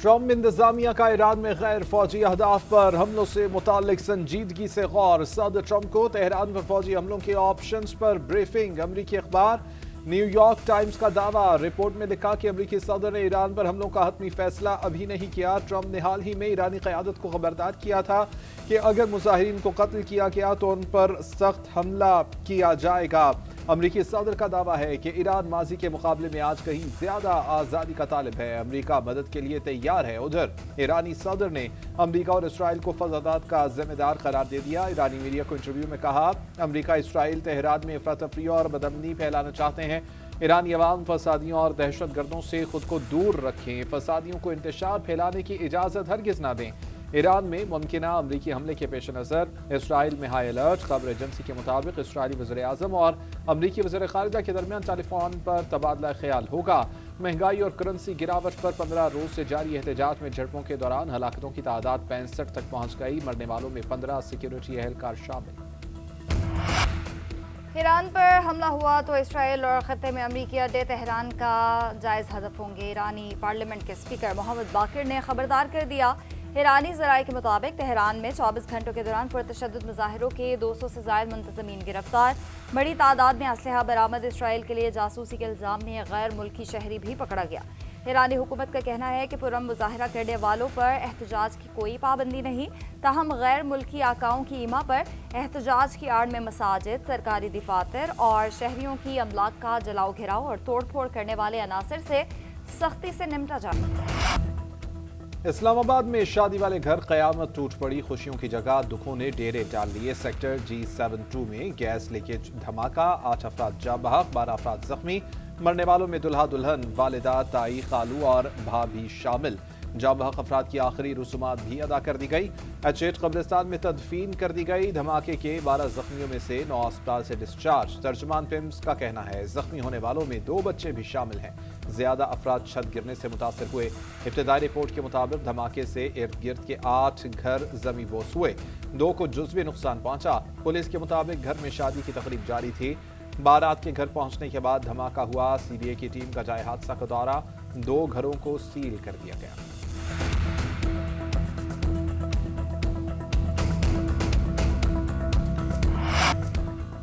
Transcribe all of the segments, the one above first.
Trump انتظامیہ کا ایران میں غیر فوجی اہداف پر حملوں سے متعلق سنجیدگی سے غور۔ صدر ٹرمپ کو تہران پر فوجی حملوں کے آپشنز پر بریفنگ۔ امریکی اخبار نیو یارک ٹائمز کا دعویٰ۔ رپورٹ میں لکھا کہ امریکی صدر نے ایران پر حملوں کا حتمی فیصلہ ابھی نہیں کیا۔ ٹرمپ نے حال ہی میں ایرانی قیادت کو خبردار کیا تھا کہ اگر مظاہرین کو قتل کیا گیا تو ان پر سخت حملہ کیا جائے گا۔ امریکی صدر کا دعویٰ ہے کہ ایران ماضی کے مقابلے میں آج کہیں زیادہ آزادی کا طالب ہے۔ امریکہ مدد کے لیے تیار ہے۔ ادھر ایرانی صدر نے امریکہ اور اسرائیل کو فسادات کا ذمہ دار قرار دے دیا۔ ایرانی میڈیا کو انٹرویو میں کہا امریکہ اسرائیل تہران میں افراتفری اور بدامنی پھیلانا چاہتے ہیں۔ ایرانی عوام فسادیوں اور دہشت گردوں سے خود کو دور رکھیں۔ فسادیوں کو انتشار پھیلانے کی اجازت ہرگز نہ دیں۔ ایران میں ممکنہ امریکی حملے کے پیش نظر اسرائیل میں ہائی الرٹ۔ خبر ایجنسی کے مطابق اسرائیلی وزیر اعظم اور امریکی وزیر خارجہ کے درمیان ٹیلی فون پر تبادلہ خیال ہوگا۔ مہنگائی اور کرنسی گراوٹ پر 15 روز سے جاری احتجاج میں جھڑپوں کے دوران ہلاکتوں کی تعداد 65 تک پہنچ گئی۔ مرنے والوں میں 15 سیکیورٹی اہلکار شامل۔ ایران پر حملہ ہوا تو اسرائیل اور خطے میں امریکی اڈے تہران کا جائز ہدف ہوں گے۔ ایرانی پارلیمنٹ کے اسپیکر محمد باقر نے خبردار کر دیا۔ ایرانی ذرائع کے مطابق تہران میں 24 گھنٹوں کے دوران پرتشدد مظاہروں کے 200 سے زائد منتظمین گرفتار۔ بڑی تعداد میں اسلحہ برآمد۔ اسرائیل کے لیے جاسوسی کے الزام میں غیر ملکی شہری بھی پکڑا گیا۔ ایرانی حکومت کا کہنا ہے کہ پرامن مظاہرہ کرنے والوں پر احتجاج کی کوئی پابندی نہیں، تاہم غیر ملکی آقاؤں کی ایما پر احتجاج کی آڑ میں مساجد، سرکاری دفاتر اور شہریوں کی املاک کا جلاؤ گھراؤ اور توڑ پھوڑ کرنے والے عناصر سے سختی سے نمٹا جائے۔ اسلام آباد میں شادی والے گھر قیامت ٹوٹ پڑی۔ خوشیوں کی جگہ دکھوں نے ڈیرے ڈال لیے۔ سیکٹر G72 میں گیس لیکیج دھماکہ، 8 افراد جاں بحق، 12 افراد زخمی۔ مرنے والوں میں دلہا دلہن، والدہ، تائی، خالو اور بھابھی شامل۔ جاں بحق افراد کی آخری رسومات بھی ادا کر دی گئی۔ H8 قبرستان میں تدفین کر دی گئی۔ دھماکے کے 12 زخمیوں میں سے 9 اسپتال سے ڈسچارج۔ ترجمان فلمز کا کہنا ہے زخمی ہونے والوں میں 2 بچے بھی شامل ہیں۔ زیادہ افراد چھت گرنے سے متاثر ہوئے۔ ابتدائی رپورٹ کے مطابق دھماکے سے ارد گرد کے 8 گھر زمیں بوس ہوئے، 2 کو جزوی نقصان پہنچا۔ پولیس کے مطابق گھر میں شادی کی تقریب جاری تھی۔ بارات کے گھر پہنچنے کے بعد دھماکہ ہوا۔ CBI کی ٹیم کا جائے حادثہ کا دورہ۔ 2 گھروں کو سیل کر دیا گیا۔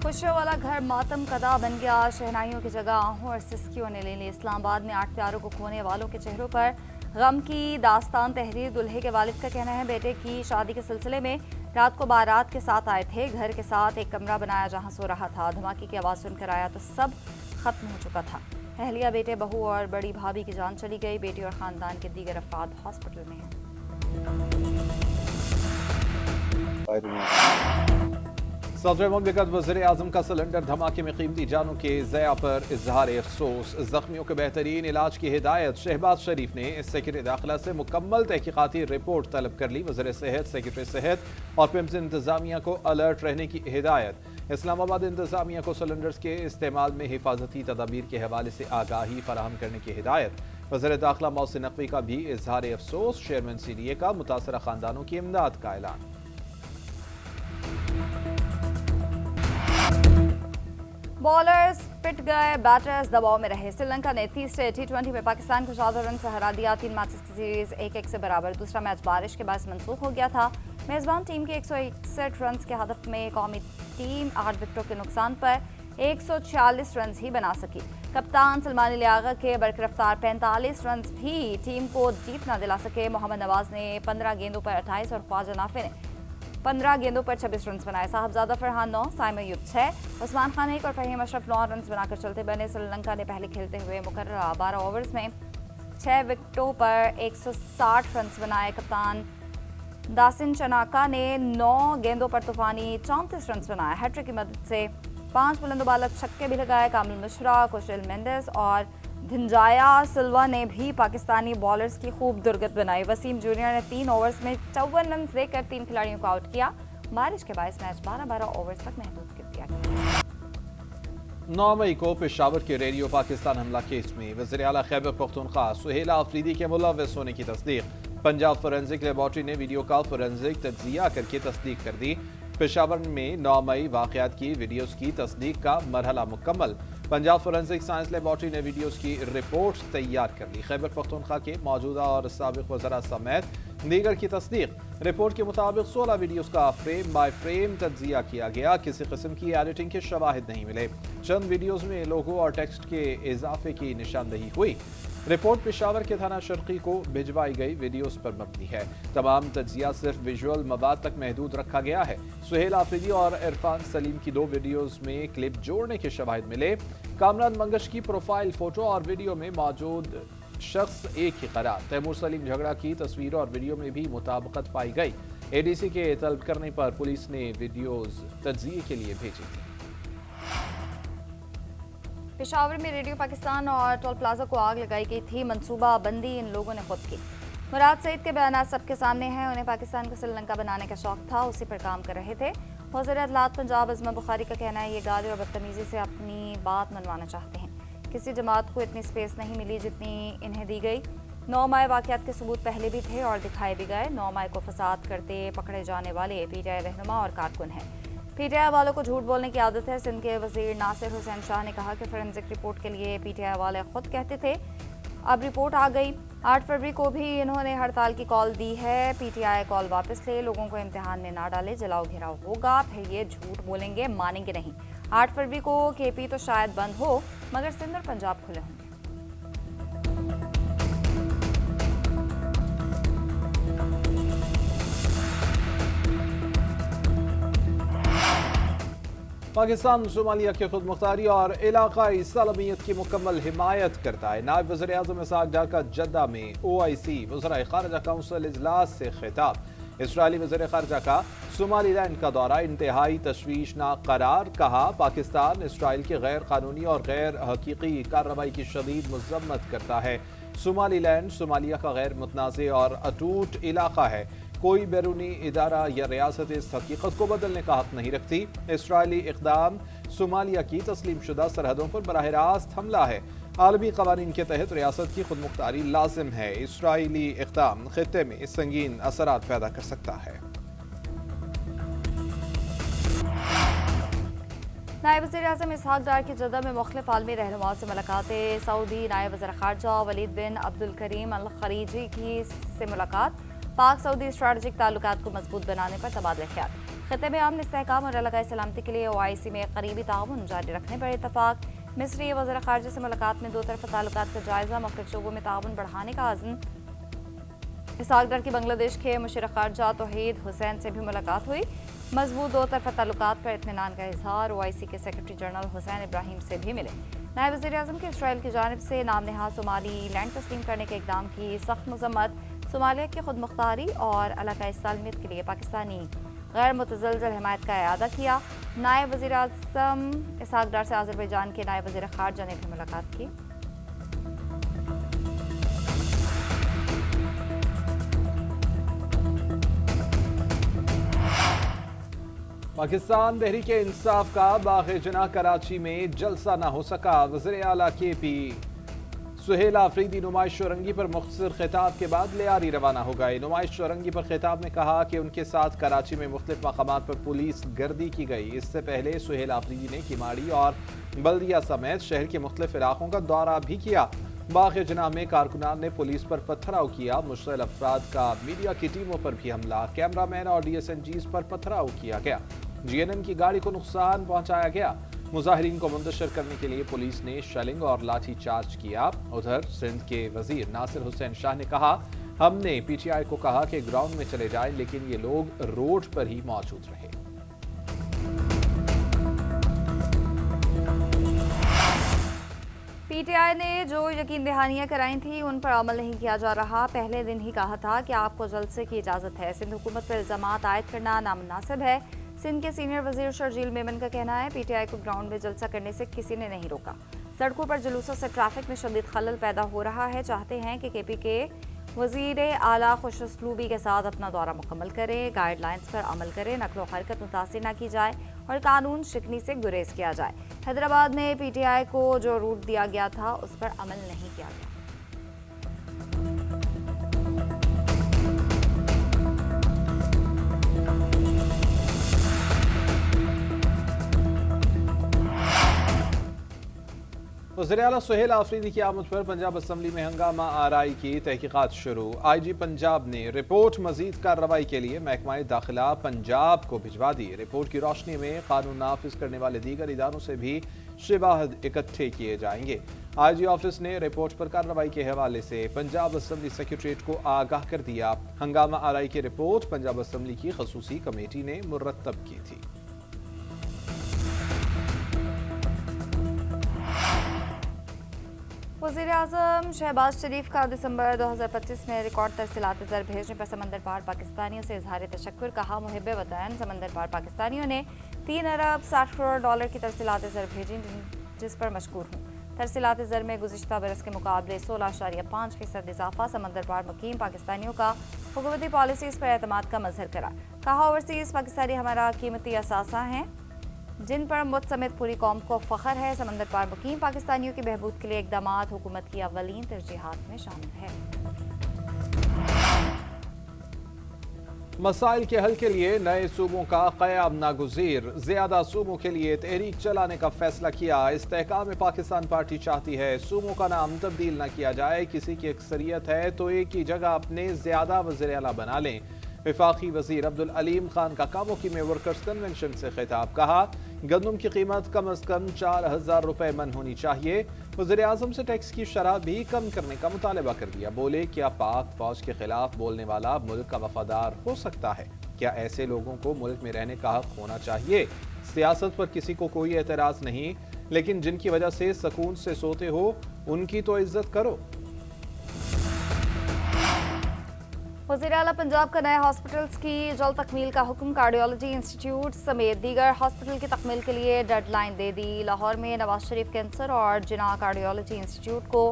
خوشیوں والا گھر ماتم کدا بن گیا۔ شہنائیوں کی جگہ آہوں اور سسکیوں نے لے لی۔ اسلام آباد میں 8 پیاروں کو کھونے والوں کے چہروں پر غم کی داستان تحریر۔ دلہے کے والد کا کہنا ہے بیٹے کی شادی کے سلسلے میں رات کو بارات کے ساتھ آئے تھے۔ گھر کے ساتھ ایک کمرہ بنایا جہاں سو رہا تھا۔ دھماکے کی آواز سن کر آیا تو سب ختم ہو چکا تھا۔ اہلیہ، بیٹے، بہو اور بڑی بھابھی کی جان چلی گئی۔ بیٹی اور خاندان کے دیگر افراد ہاسپٹل میں ہیں۔ صدر مملکت وزیر اعظم کا سلنڈر دھماکے میں قیمتی جانوں کے ضیاع پر اظہار افسوس۔ زخمیوں کے بہترین علاج کی ہدایت۔ شہباز شریف نے سیکرٹری داخلہ سے مکمل تحقیقاتی رپورٹ طلب کر لی۔ وزیر صحت، سیکرٹری صحت اور پیمز انتظامیہ کو الرٹ رہنے کی ہدایت۔ اسلام آباد انتظامیہ کو سلنڈرز کے استعمال میں حفاظتی تدابیر کے حوالے سے آگاہی فراہم کرنے کی ہدایت۔ وزیر داخلہ محسن نقوی کا بھی اظہار افسوس۔ چیئرمین CDA کا متاثرہ خاندانوں کی امداد کا اعلان۔ بالرز پٹ گئے، بیٹرز دباؤ میں رہے۔ سری لنکا نے تیسرے T20 میں پاکستان کو 14 رن سے ہرا دیا۔ 3 میچز کی سیریز 1-1 سے برابر۔ دوسرا میچ بارش کے باعث منسوخ ہو گیا تھا۔ میزبان ٹیم کے 161 رنز کے ہدف میں قومی ٹیم 8 وکٹوں کے نقصان پر 146 رنز ہی بنا سکی۔ کپتان سلمان لیاقت کے برقرار 45 رنز بھی ٹیم کو جیت نہ دلا سکے۔ محمد نواز نے 15 گیندوں پر 28 اور خواجہ نافع نے 15 گیندوں پر 26 رنز بنائے۔ صاحبزادہ فرحان 9، سائمہ ایوب 6، عثمان خان 1 اور فہیم اشرف 9 رنز بنا کر چلتے بنے۔ سری لنکا نے پہلے کھیلتے ہوئے مقررہ 12 اوورز میں 6 وکٹوں پر 160 رنز بنائے۔ کپتان داسن چناکا نے 9 گیندوں پر طوفانی 34 رنز بنائے۔ ہیٹرک کی مدد سے 5 بلند و بالا چھکے بھی لگائے۔ کامل مشرا، کوشل مینڈس اور دھنجایا سلوا نے بھی پاکستانی بالرز کی خوب درگت بنائی۔ وسیم جونیئر نے 3 اوورز میں 54 رنز دے کر 3 کھلاڑیوں کو آؤٹ کیا۔ بارش کے باعث میچ 12 اوورز تک محدود کر دیا گیا۔ 9 مئی کو پشاور کے ریڈیو پاکستان حملہ کیس میں وزیر اعلیٰ خیبر پختونخوا سہیلا آفریدی کے ملوث ہونے کی تصدیق۔ پنجاب فورینزک لیبارٹری نے ویڈیو کال فورینزک تجزیہ کر کے تصدیق کر دی۔ پشاور میں 9 مئی واقعات کی ویڈیوز کی تصدیق کا مرحلہ مکمل۔ पंजाब फोरेंसिक साइंस लेबॉर्ट्री ने वीडियोस की रिपोर्ट तैयार कर ली। खैबर पख्तूनख्वा के मौजूदा और साबिक वज़रा समेत दीगर की तस्दीक। रिपोर्ट के मुताबिक 16 वीडियोस का फ्रेम बाय फ्रेम तज्जिया किया गया। किसी किस्म की एडिटिंग के शवाहिद नहीं मिले। चंद वीडियोस में लोगो और टेक्स्ट के इजाफे की निशानदही हुई। रिपोर्ट पेशावर के थाना शर्की को भिजवाई गई वीडियोस पर मबनी है। तमाम तज्जिया सिर्फ विजुअल मवाद तक महदूद रखा गया है। सुहेल आफरीदी और इरफान सलीम की 2 वीडियोस में क्लिप जोड़ने के शवाहिद मिले। कामरान मंगश की प्रोफाइल फोटो और वीडियो में मौजूद शख्स एक ही करार। तैमूर सलीम झगड़ा की तस्वीरों और वीडियो में भी मुताबिकत पाई गई। एडीसी के तलब करने पर पुलिस ने वीडियोस तज्जिए के लिए भेजी थी। पेशावर में रेडियो पाकिस्तान और टोल प्लाजा को आग लगाई गई थी। मंसूबा बंदी इन लोगों ने खुद की। मुराद सईद के बयान सबके सामने हैं। उन्हें पाकिस्तान को श्रीलंका बनाने का शौक था, उसी पर काम कर रहे थे। वज़ीर अदलात पंजाब अज़मा बुखारी का कहना है ये गाली और बदतमीजी से अपनी बात मनवाना चाहते हैं। किसी जमात को इतनी स्पेस नहीं मिली जितनी इन्हें दी गई। 9 मई वाक़यात के सबूत पहले भी थे और दिखाए भी गए। 9 मई को फसाद करते पकड़े जाने वाले पीटीआई रहनुमा और कारकुन हैं। पीटीआई वालों को झूठ बोलने की आदत है। सिंध के वज़ीर नासिर हुसैन शाह ने कहा कि फोरेंसिक रिपोर्ट के लिए पीटीआई वाले खुद कहते थे, अब रिपोर्ट आ गई। 8 फरवरी को भी इन्होंने हड़ताल की कॉल दी है। पीटीआई कॉल वापस ले, लोगों को इम्तिहान में ना डाले, जलाओ घेराव होगा, फिर ये झूठ बोलेंगे, मानेंगे नहीं। 8 फरवरी को केपी तो शायद बंद हो मगर सिंध और पंजाब खुले होंगे। पाकिस्तान सोमालिया की खुद मुख्तारी और इलाकाई सालमियत की मुकम्मल हिमायत करता है। नायब वज़ीर आज़म इसहाक डार का जद्दा में OIC वज़राए ख़ारजा काउंसिल इजलास से खिताब। इसराइली वज़ीर ख़ारजा का सोमालीलैंड का दौरा इंतहाई तशवीशनाक करार। कहा पाकिस्तान इसराइल की गैर कानूनी और गैर हकीकी कार्रवाई की शदीद मज़म्मत करता है। सोमालीलैंड सोमालिया का गैर मुतनाज़ और अटूट इलाका है। कोई बैरूनी इदारा या रियासत इस हकीकत को बदलने का हक नहीं रखती। इसराइली इक़दाम सोमालिया की तस्लीम शुदा सरहदों पर बराह रास्त हमला है। आलमी क़वानीन के तहत रियासत की खुद मुख्तारी लाजिम है। इसराइली इक़दाम खित्ते में संगीन असरात पैदा कर सकता है। नायब वज़ीर आज़म इसहाक डार की जद्दा में मुख्तलिफ आलमी रहनुमाओं से मुलाकातें। सऊदी नायब वज़ीर ख़ारजा वलीद बिन अब्दुल करीम अल खरीजी की से मुलाकात। पाक सऊदी स्ट्रैटेजिक ताल्लुकात को मजबूत बनाने पर तबादला ख्याल। खित्ते में अमन इस्तेहकाम और इलाकाई सलामती के लिए OIC में करीबी ताउन जारी रखने पर इत्तफाक। मिस्री वज़ीर ख़ारजा से मुलाकात में 2 तरफ़ा ताल्लुकात का जायज़ा। मुख्तलिफ शोबों में ताउन बढ़ाने का अज़्म। इसहाक डार की बांग्लादेश के मुशीर ख़ारजा तौहीद हुसैन से भी मुलाकात हुई। मजबूत 2 तरफ़ा ताल्लुकात पर इत्मीनान का इजहार। OIC के सेक्रेटरी जनरल हुसैन इब्राहिम से भी मिले। नायब वज़ीर आज़म के इसराइल की जानिब से नाम नहाद सोमाली लैंड तस्लीम करने के इक़दाम की सख्त मज़म्मत। सोमालिया की खुद मुख्तारी और इलाकाई सालमियत के लिए पाकिस्तानी गैर मुतज़लज़ल हिमायत का इआदा किया। नायब वज़ीर आज़म इसहाक डार से अज़रबैजान के नायब वज़ीर ख़ारजा ने भी मुलाकात की। पाकिस्तान तहरीक इंसाफ का बाग़-ए-जनाह कराची में जलसा न हो सका। वज़ीर आला KP सुहेल आफरीदी नुमाइश चौरंगी पर मुख्तसर खिताब के बाद लियारी रवाना हो गए। नुमाइश चौरंगी पर खिताब में कहा कि उनके साथ कराची में मुख्तलिफ मकामात पर पुलिस गर्दी की गई। इससे पहले सुहेल आफरीदी ने किमाड़ी और बल्दिया समेत शहर के मुख्तलिफ इलाकों का दौरा भी किया। बाग़-ए-जनाह में कारकुनान ने पुलिस पर पथराव किया। मुश्तल अफराद का मीडिया की टीमों पर भी हमला। कैमरामैन और DSNGs पर पथराव किया गया। GNM की गाड़ी को नुकसान पहुंचाया गया। मुजाहिरीन को मुंतशिर करने के लिए पुलिस ने शेलिंग और लाठी चार्ज किया। उधर सिंध के वजीर नासिर हुसैन शाह ने कहा, हमने PTI को कहा कि ग्राउंड में चले जाएं, लेकिन ये लोग रोड पर ही मौजूद रहे। PTI ने जो यकीन दहानियां कराई थी उन पर अमल नहीं किया जा रहा। पहले दिन ही कहा था कि आपको जलसे की इजाज़त है। सिंध हुकूमत पर इल्ज़ामात आयद करना नामुनासिब है। सिंध के सीनियर वजीर शर्जील मेमन का कहना है PTI को ग्राउंड में जलसा करने से किसी ने नहीं रोका। सड़कों पर जुलूसों से ट्रैफिक में शदीद खलल पैदा हो रहा है। चाहते हैं कि KP के वजीर आला खुशउस्लूबी के साथ अपना दौरा मुकम्मल करें, गाइडलाइंस पर अमल करें, नकलो हरकत मुतासिर न की जाए और कानून शिकनी से गुरेज किया जाए। हैदराबाद में PTI को जो रूट दिया गया था उस पर अमल नहीं किया गया। वज़ीर-ए-आला सुहेल आफरीदी की आमद पर पंजाब असम्बली में हंगामा आराई की तहकीकात शुरू। IG पंजाब ने रिपोर्ट मजीद कार्रवाई के लिए महकमा दाखिला पंजाब को भिजवा दी। रिपोर्ट की रोशनी में कानून नाफिज करने वाले दीगर इदारों से भी शवाहिद इकट्ठे किए जाएंगे। IG ऑफिस ने रिपोर्ट पर कार्रवाई के हवाले से पंजाब असम्बली सेक्रेटरीट को आगाह कर दिया। हंगामा आराई की रिपोर्ट पंजाब असम्बली की खसूसी कमेटी ने मुरतब की थी। वज़ीर-ए-आज़म शहबाज शरीफ का दिसंबर 2025 में रिकॉर्ड तरसीलात ज़र भेजने पर समंदर पार पाकिस्तानियों से इजहार तशक्कुर। कहा, मुहिब्बे वतन समंदर पार पाकिस्तानियों ने 3 अरब 60 करोड़ डॉलर की तरसीलात ज़र भेजी, जिस पर मशकूर हूँ। तरसीलात ज़र में गुज़िश्ता बरस के मुकाबले 16.5% इजाफा। समंदर पार मुकीम पाकिस्तानियों का हुकूमती पॉलिसीज़ पर एतमाद का मजहर करा। कहा, ओवरसीज़ पाकिस्तानी हमारा कीमती असासा हैं, जिन पर मुझ समेत पूरी कौम को फ़ख्र है। समंदर पार मुकीम पाकिस्तानियों की बहबूद के लिए इक़दामात हुकूमत की अव्वलीन तरजीहात में शामिल है। मसाइल के हल के लिए नए सूबों का क़याम नागुज़ीर। ज़्यादा सूबों के लिए तहरीक चलाने का फैसला किया। इस्तेहकाम पाकिस्तान पार्टी चाहती है सूबों का नाम तब्दील न किया जाए। किसी की अक्सरियत है तो एक ही जगह अपने ज़्यादा वज़ीर-ए-आला बना लें। वफाकी वज़ीर अब्दुल अलीम खान का कामोकी में वर्कर्स कन्वेंशन से खिताब। कहा, गंदम की कीमत कम अज़ कम 4000 रुपये मन होनी चाहिए। वज़ीर-ए-आज़म से टैक्स की शरह भी कम करने का मुतालबा कर दिया। बोले, क्या पाक फौज के खिलाफ बोलने वाला मुल्क का वफादार हो सकता है? क्या ऐसे लोगों को मुल्क में रहने का हक होना चाहिए? सियासत पर किसी को कोई एतराज़ नहीं, लेकिन जिनकी वजह से सुकून से सोते हो उनकी तो इज्जत करो। वज़ीर-ए-आला पंजाब का नए हॉस्पिटल्स की जल्द तकमील का हुक्म। कार्डियोलॉजी इंस्टीट्यूट समेत दीगर हॉस्पिटल की तकमील के लिए डेडलाइन दे दी। लाहौर में नवाज शरीफ कैंसर और जिना कार्डियोलॉजी इंस्टीट्यूट को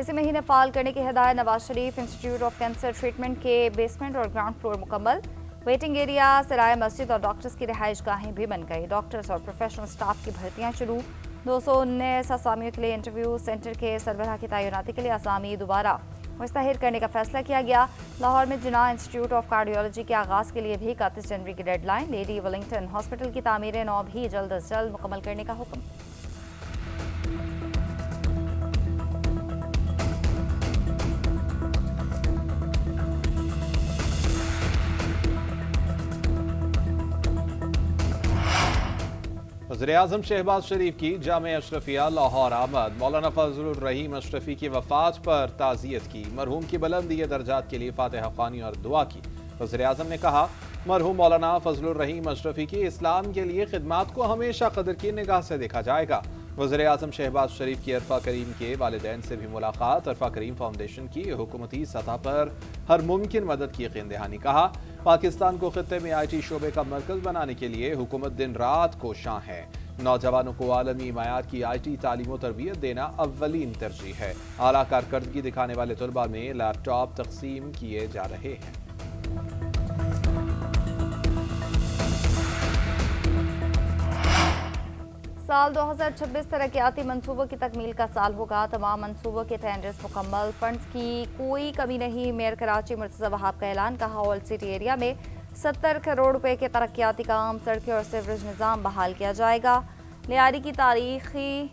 इसी महीने फाल करने की हिदायत। Nawaz Sharif institute of cancer treatment के बेसमेंट और ग्राउंड फ्लोर मुकम्मल। वेटिंग एरिया, सराय मस्जिद और डॉक्टर्स की रिहाइश गाहें भी बन गई। डॉक्टर्स और प्रोफेशनल स्टाफ की भर्तियाँ शुरू। 219 असामियों के लिए इंटरव्यू। सेंटर के सरबराह की तैनाती के लिए असामी दोबारा मुस्तहिर करने का फैसला किया गया। लाहौर में जिना इंस्टीट्यूट ऑफ कार्डियोलॉजी के आगाज़ के लिए भी 31 जनवरी की डेडलाइन। लेडी वेलिंगटन हॉस्पिटल की तामीर नौ भी जल्द अज जल्द मुकम्मल करने का हुक्म। वज़ीर-ए-आज़म शहबाज शरीफ की जामिया अशरफिया लाहौर आमद। मौलाना फजलुर रहीम अशरफी की वफ़ात पर ताज़ियत की। मरहूम की बुलंदी दर्जात के लिए फातिहा ख़्वानी और दुआ की। वज़ीर-ए-आज़म ने कहा, मरहूम मौलाना फजलुर रहीम अशरफी की इस्लाम के लिए खिदमात को हमेशा कदर की निगाह से देखा जाएगा। वज़ीर-ए-आज़म शहबाज शरीफ की अरफा करीम के वालिदैन से भी मुलाकात। अरफा करीम फाउंडेशन की हुकूमती सतह पर हर मुमकिन मदद की यकीन दहानी। कहा, पाकिस्तान को खित्ते में IT शोबे का मरकज बनाने के लिए हुकूमत दिन रात कोशां है। नौजवानों को आलमी मयार की IT तालीम और तरबियत देना अव्वलीन तरजीह है। आला कारकर्दगी दिखाने वाले तलबा में लैपटॉप तकसीम किए जा रहे हैं। साल 2026 तरक्याती मंसूबों की तकमील का साल होगा। तमाम मंसूबों के टेंडर्स मुकम्मल। फंड्स की कोई कमी नहीं। मेयर कराची मुर्तज़ा वहाब का ऐलान। कहा, ओल्ड सिटी एरिया में 70 करोड़ रुपए के तरक्याती काम, सड़कें और सीवरेज निज़ाम बहाल किया जाएगा। लियारी की तारीखी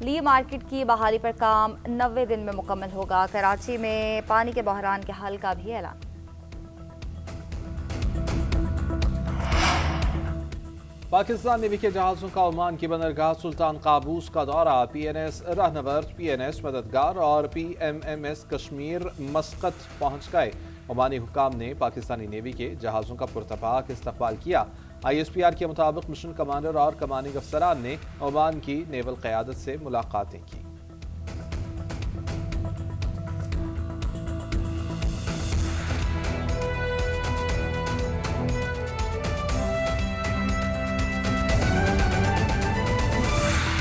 ली मार्केट की बहाली पर काम 90 दिन में मुकम्मल होगा। कराची में पानी के बहरान के हल का भी ऐलान। पाकिस्तान नेवी के जहाज़ों का ओमान की बंदरगाह सुल्तान काबूस का दौरा। PNS रहनवर्द, PNS मददगार और PMMS कश्मीर मस्कत पहुंच गए। ओमानी हुक्काम ने पाकिस्तानी नेवी के जहाज़ों का पुरतपाक इस्तकबाल किया। ISPR के मुताबिक मिशन कमांडर और कमांडिंग अफसरान ने ओमान की नेवल क़यादत से मुलाकातें की।